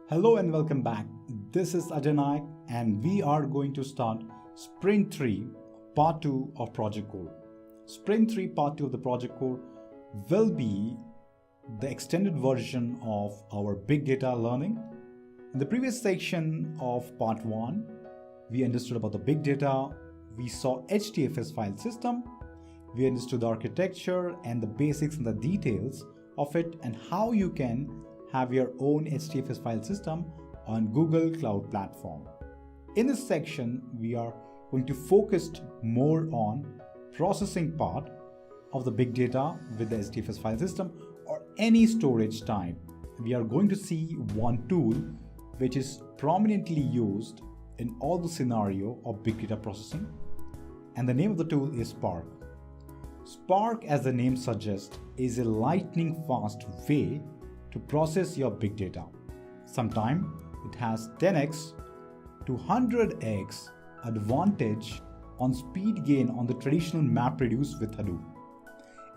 Hello and welcome back. This is Ajay Naik and we are going to start Sprint 3 Part 2 of Project Core. Sprint 3 Part 2 of the Project Core will be the extended version of our big data learning. In the previous section of Part 1, we understood about the big data, we saw HDFS file system, we understood the architecture and the basics and the details of it and how you can have your own HDFS file system on Google Cloud Platform. In this section, we are going to focus more on processing part of the big data with the HDFS file system or any storage type. We are going to see one tool which is prominently used in all the scenario of big data processing, and the name of the tool is Spark. Spark, as the name suggests, is a lightning fast way to process your big data. Sometimes it has 10x to 100x advantage on speed gain on the traditional MapReduce with Hadoop.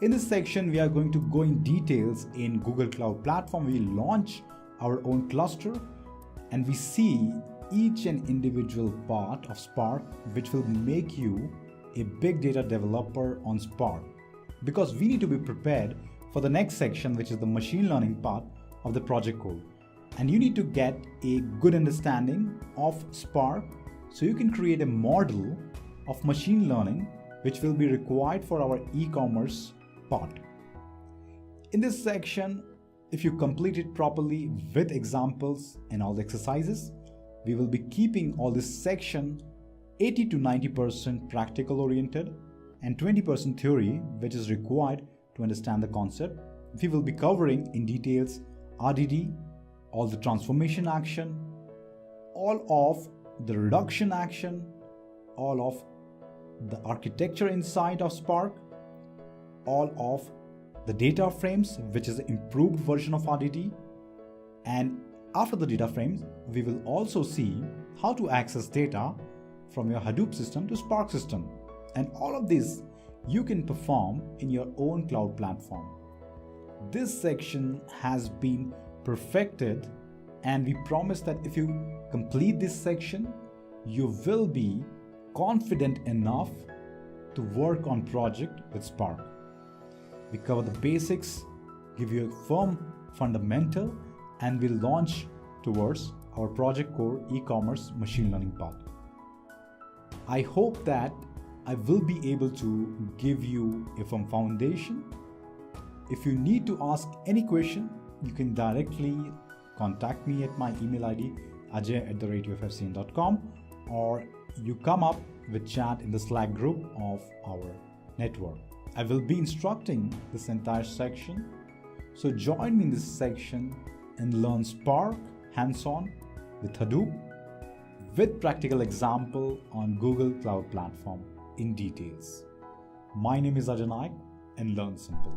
In this section, we are going to go in details in Google Cloud Platform. We launch our own cluster and we see each and individual part of Spark which will make you a big data developer on Spark, because we need to be prepared for the next section, which is the machine learning part of the project code. And you need to get a good understanding of Spark so you can create a model of machine learning which will be required for our e-commerce part. In this section, if you complete it properly with examples and all the exercises, we will be keeping all this section 80 to 90% practical oriented and 20% theory, which is required to understand the concept. We will be covering in details RDD, all the transformation action, all of the reduction action, all of the architecture inside of Spark, all of the data frames, which is an improved version of RDD. And after the data frames, we will also see how to access data from your Hadoop system to Spark system. And all of this you can perform in your own cloud platform. This section has been perfected and we promise that if you complete this section, you will be confident enough to work on project with Spark. We cover the basics, give you a firm fundamental, and we'll launch towards our Project Core e-commerce machine learning part. I hope that I will be able to give you a firm foundation. If you need to ask any question, you can directly contact me at my email ID ajay@ufscn.com, or you come up with chat in the Slack group of our network. I will be instructing this entire section, so join me in this section and learn Spark hands-on with Hadoop with practical example on Google Cloud Platform in details. My name is Ajay Naik and learn simple.